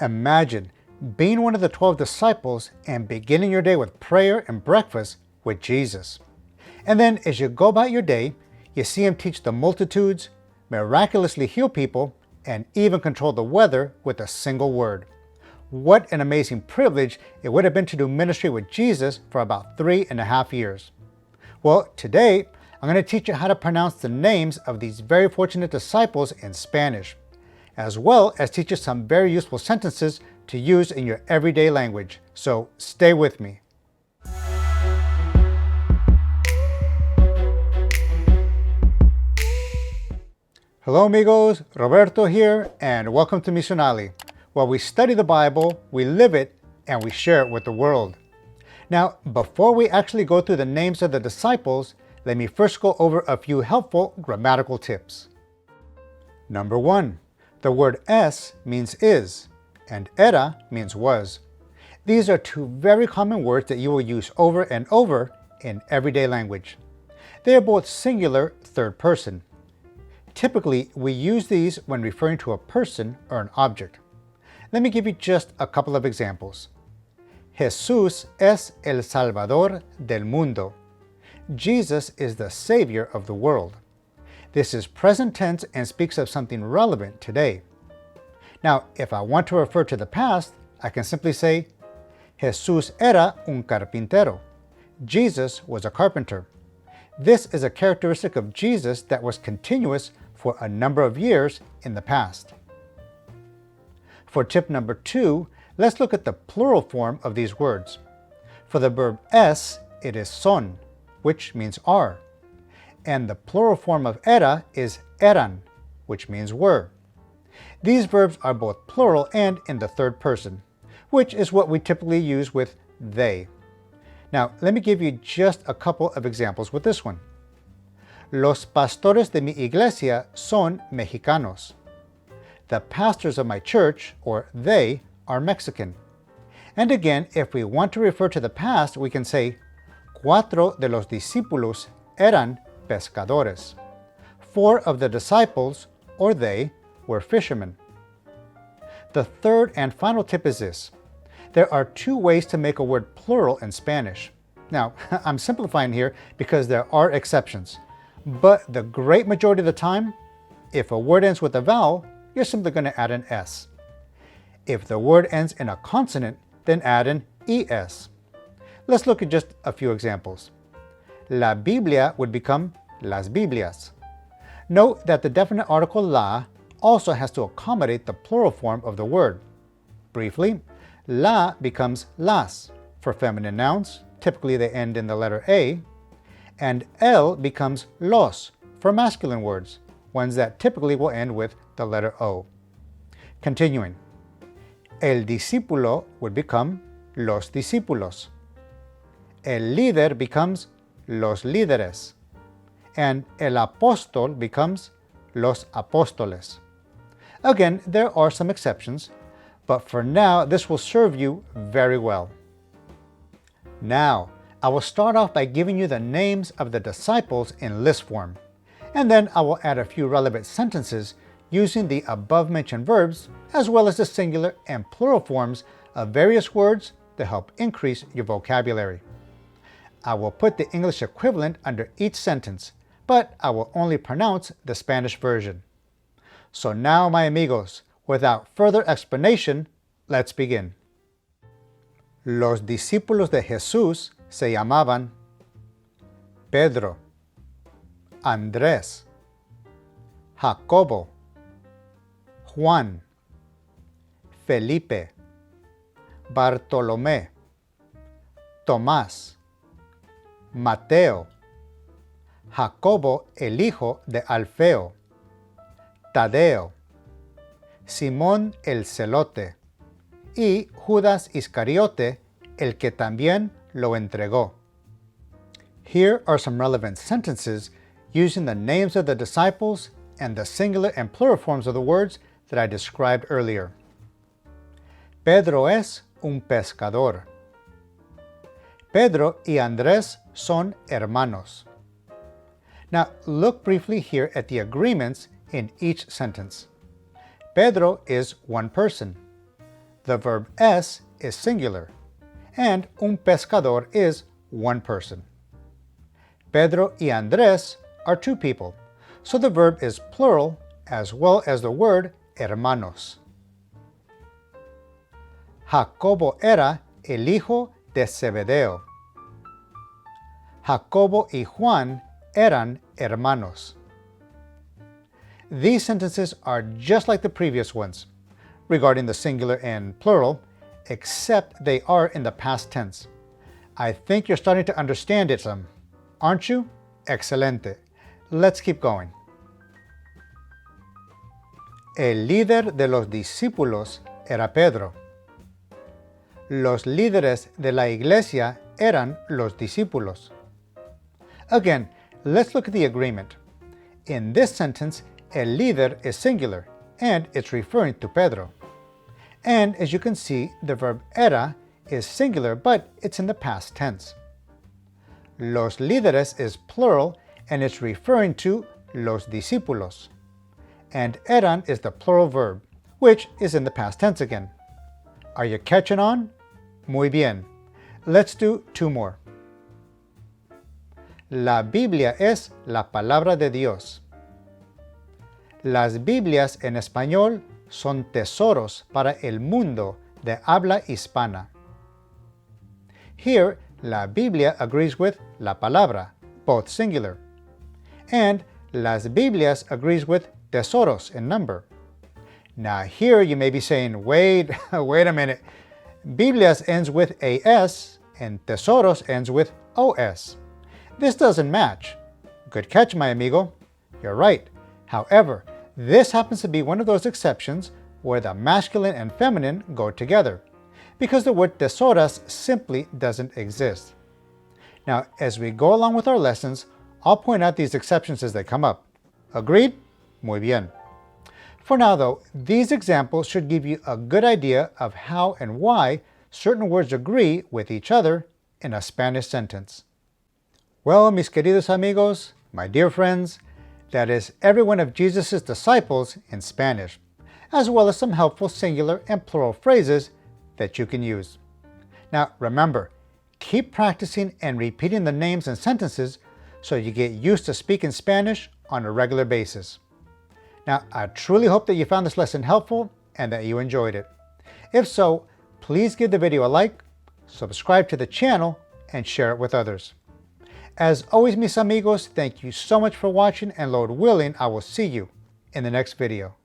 Imagine being one of the 12 disciples and beginning your day with prayer and breakfast with Jesus. And then as you go about your day, you see him teach the multitudes, miraculously heal people, and even control the weather with a single word. What an amazing privilege it would have been to do ministry with Jesus for about 3.5 years. Well, today, I'm going to teach you how to pronounce the names of these very fortunate disciples in Spanish, as well as teach you some very useful sentences to use in your everyday language. So stay with me. Hello amigos, Roberto here, and welcome to Misionali, where we study the Bible, we live it, and we share it with the world. Now, before we actually go through the names of the disciples, let me first go over a few helpful grammatical tips. Number 1, the word es means is, and era means was. These are two very common words that you will use over and over in everyday language. They are both singular third person. Typically, we use these when referring to a person or an object. Let me give you just a couple of examples. Jesús es el Salvador del mundo. Jesus is the Savior of the world. This is present tense and speaks of something relevant today. Now, if I want to refer to the past, I can simply say, Jesús era un carpintero. Jesus was a carpenter. This is a characteristic of Jesus that was continuous for a number of years in the past. For tip number 2, let's look at the plural form of these words. For the verb es, it is son, which means are. And the plural form of era is eran, which means were. These verbs are both plural and in the third person, which is what we typically use with they. Now, let me give you just a couple of examples with this one. Los pastores de mi iglesia son mexicanos. The pastors of my church, or they, are Mexican. And again, if we want to refer to the past, we can say, cuatro de los discípulos eran pescadores. 4 of the disciples, or they, were fishermen. The third and final tip is this. There are 2 ways to make a word plural in Spanish. Now, I'm simplifying here because there are exceptions. But the great majority of the time, if a word ends with a vowel, you're simply going to add an S. If the word ends in a consonant, then add an ES. Let's look at just a few examples. La Biblia would become las Biblias. Note that the definite article la also has to accommodate the plural form of the word. Briefly, la becomes las for feminine nouns, typically they end in the letter A, and el becomes los for masculine words, ones that typically will end with the letter O. Continuing, el discípulo would become los discípulos. El líder becomes los líderes. And el apóstol becomes los apóstoles. Again, there are some exceptions, but for now, this will serve you very well. Now, I will start off by giving you the names of the disciples in list form, and then I will add a few relevant sentences using the above-mentioned verbs, as well as the singular and plural forms of various words to help increase your vocabulary. I will put the English equivalent under each sentence, but I will only pronounce the Spanish version. So now, my amigos, without further explanation, let's begin. Los discípulos de Jesús se llamaban Pedro, Andrés, Jacobo, Juan, Felipe, Bartolomé, Tomás, Mateo, Jacobo el hijo de Alfeo, Tadeo, Simón el celote y Judas Iscariote, el que también lo entregó. Here are some relevant sentences using the names of the disciples and the singular and plural forms of the words that I described earlier. Pedro es un pescador. Pedro y Andrés son hermanos. Now, look briefly here at the agreements in each sentence. Pedro is one person. the verb es is singular, and un pescador is one person. Pedro y Andrés are two people, so the verb is plural as well as the word hermanos. Jacobo era el hijo de Zebedeo. Jacobo y Juan eran hermanos. These sentences are just like the previous ones regarding the singular and plural, except they are in the past tense. I think you're starting to understand it some, aren't you? Excelente. Let's keep going. El líder de los discípulos era Pedro. Los líderes de la iglesia eran los discípulos. Again, let's look at the agreement. In this sentence, el líder is singular, and it's referring to Pedro. And as you can see, the verb era is singular, but it's in the past tense. Los líderes is plural, and it's referring to los discípulos. And eran is the plural verb, which is in the past tense again. Are you catching on? Muy bien. Let's do two more. La Biblia es la palabra de Dios. Las Biblias en español son tesoros para el mundo de habla hispana. Here, la Biblia agrees with la palabra, both singular. And las Biblias agrees with tesoros in number. Now here you may be saying, wait a minute. Biblias ends with AS and tesoros ends with OS. This doesn't match. Good catch, my amigo. You're right. However, this happens to be one of those exceptions where the masculine and feminine go together, because the word tesoras simply doesn't exist. Now, as we go along with our lessons, I'll point out these exceptions as they come up. Agreed? Muy bien. For now though, these examples should give you a good idea of how and why certain words agree with each other in a Spanish sentence. Well, mis queridos amigos, my dear friends, that is every one of Jesus' disciples in Spanish, as well as some helpful singular and plural phrases that you can use. Now remember, keep practicing and repeating the names and sentences so you get used to speaking Spanish on a regular basis. Now, I truly hope that you found this lesson helpful and that you enjoyed it. If so, please give the video a like, subscribe to the channel, and share it with others. As always, mis amigos, thank you so much for watching, and Lord willing, I will see you in the next video.